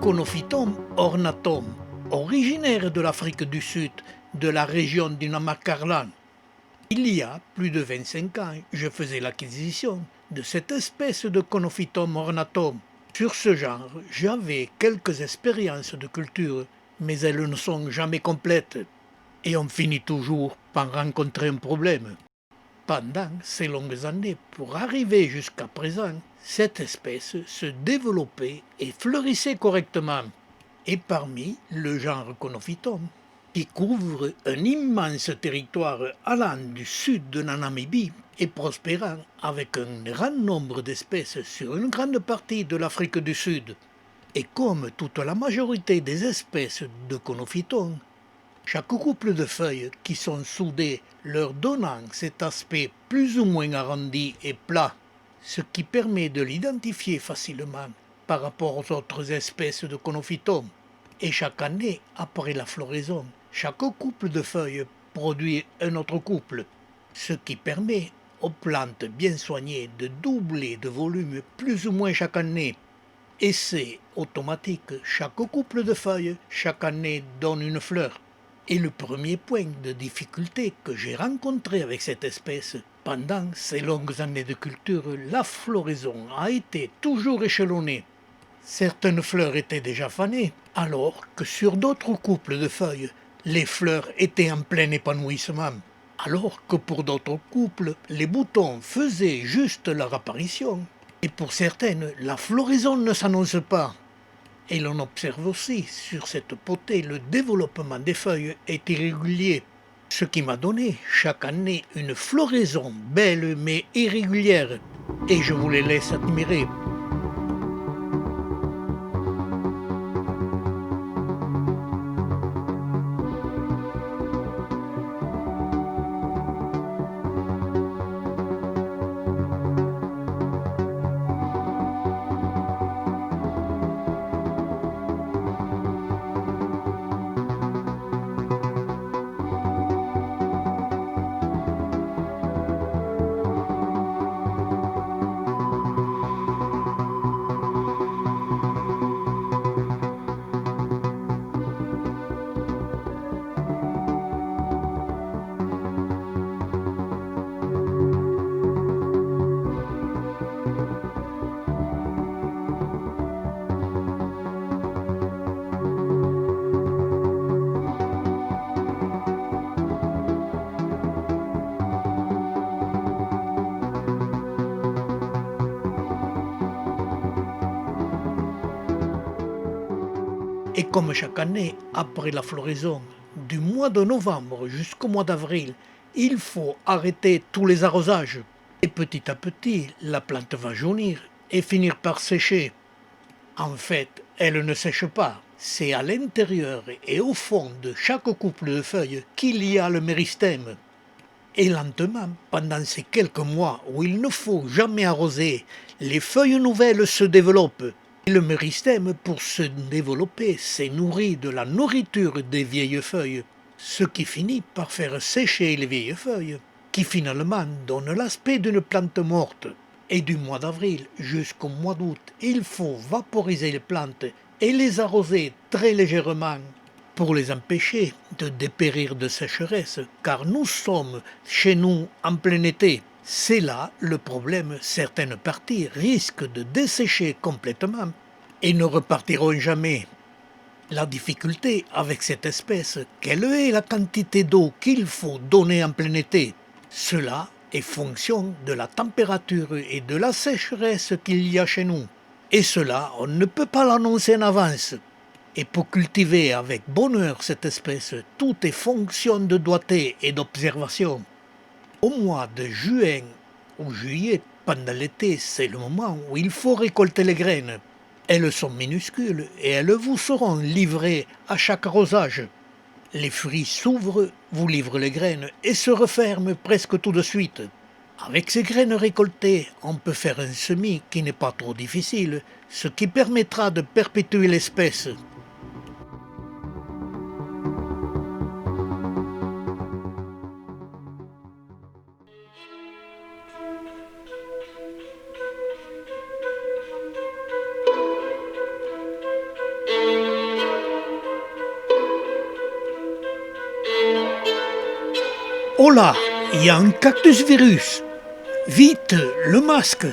Conophytum ornatum, originaire de l'Afrique du Sud, de la région du Namaquarland. Il y a plus de 25 ans, je faisais l'acquisition de cette espèce de Conophytum ornatum. Sur ce genre, j'avais quelques expériences de culture, mais elles ne sont jamais complètes. Et on finit toujours par rencontrer un problème. Pendant ces longues années, pour arriver jusqu'à présent, cette espèce se développait et fleurissait correctement. Et parmi le genre Conophytum, qui couvre un immense territoire allant du sud de la Namibie et prospérant avec un grand nombre d'espèces sur une grande partie de l'Afrique du Sud. Et comme toute la majorité des espèces de Conophytum, chaque couple de feuilles qui sont soudées leur donnant cet aspect plus ou moins arrondi et plat, ce qui permet de l'identifier facilement par rapport aux autres espèces de Conophytum. Et chaque année, après la floraison, chaque couple de feuilles produit un autre couple, ce qui permet aux plantes bien soignées de doubler de volume plus ou moins chaque année. Et c'est automatique, chaque couple de feuilles chaque année donne une fleur. Et le premier point de difficulté que j'ai rencontré avec cette espèce, pendant ces longues années de culture, la floraison a été toujours échelonnée. Certaines fleurs étaient déjà fanées, alors que sur d'autres couples de feuilles, les fleurs étaient en plein épanouissement. Alors que pour d'autres couples, les boutons faisaient juste leur apparition. Et pour certaines, la floraison ne s'annonce pas. Et l'on observe aussi sur cette potée le développement des feuilles est irrégulier, ce qui m'a donné chaque année une floraison belle mais irrégulière. Et je vous les laisse admirer. Et comme chaque année, après la floraison, du mois de novembre jusqu'au mois d'avril, il faut arrêter tous les arrosages. Et petit à petit, la plante va jaunir et finir par sécher. En fait, elle ne sèche pas. C'est à l'intérieur et au fond de chaque couple de feuilles qu'il y a le méristème. Et lentement, pendant ces quelques mois où il ne faut jamais arroser, les feuilles nouvelles se développent. Et le méristème, pour se développer, s'est nourri de la nourriture des vieilles feuilles, ce qui finit par faire sécher les vieilles feuilles, qui finalement donnent l'aspect d'une plante morte. Et du mois d'avril jusqu'au mois d'août, il faut vaporiser les plantes et les arroser très légèrement pour les empêcher de dépérir de sécheresse, car nous sommes chez nous en plein été. C'est là le problème, certaines parties risquent de dessécher complètement et ne repartiront jamais. La difficulté avec cette espèce, quelle est la quantité d'eau qu'il faut donner en plein été? Cela est fonction de la température et de la sécheresse qu'il y a chez nous. Et cela, on ne peut pas l'annoncer en avance. Et pour cultiver avec bonheur cette espèce, tout est fonction de doigté et d'observation. Au mois de juin ou juillet, pendant l'été, c'est le moment où il faut récolter les graines. Elles sont minuscules et elles vous seront livrées à chaque arrosage. Les fruits s'ouvrent, vous livrent les graines et se referment presque tout de suite. Avec ces graines récoltées, on peut faire un semis qui n'est pas trop difficile, ce qui permettra de perpétuer l'espèce. Oh là, il y a un cactus virus. Vite, le masque.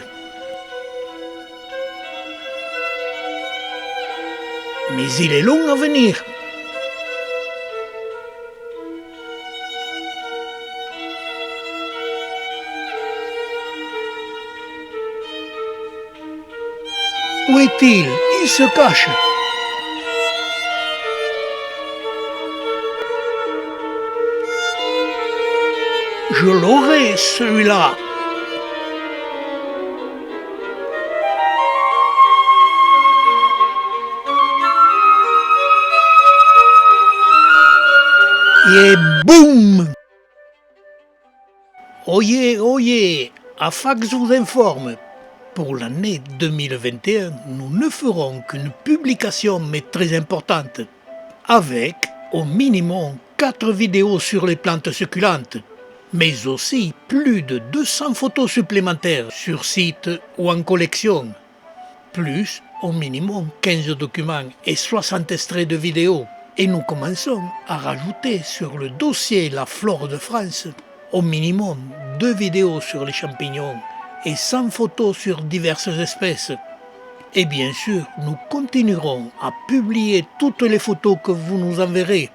Mais il est long à venir. Où est-il? Il se cache. Je l'aurai, celui-là. Et boum! Oyez, oyez, AFAX vous informe. Pour l'année 2021, nous ne ferons qu'une publication mais très importante, avec au minimum 4 vidéos sur les plantes succulentes, mais aussi plus de 200 photos supplémentaires sur site ou en collection, plus au minimum 15 documents et 60 extraits de vidéos. Et nous commençons à rajouter sur le dossier La Flore de France au minimum 2 vidéos sur les champignons et 100 photos sur diverses espèces. Et bien sûr, nous continuerons à publier toutes les photos que vous nous enverrez.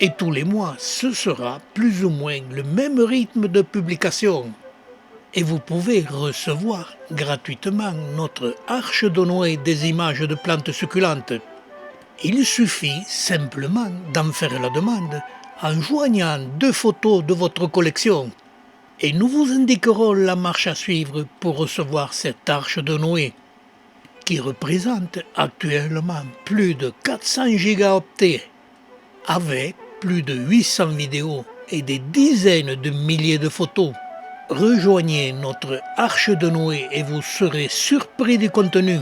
Et tous les mois, ce sera plus ou moins le même rythme de publication. Et vous pouvez recevoir gratuitement notre Arche de Noé des images de plantes succulentes. Il suffit simplement d'en faire la demande en joignant 2 photos de votre collection. Et nous vous indiquerons la marche à suivre pour recevoir cette Arche de Noé, qui représente actuellement plus de 400 gigaoctets, avec plus de 800 vidéos et des dizaines de milliers de photos. Rejoignez notre Arche de Noé et vous serez surpris du contenu.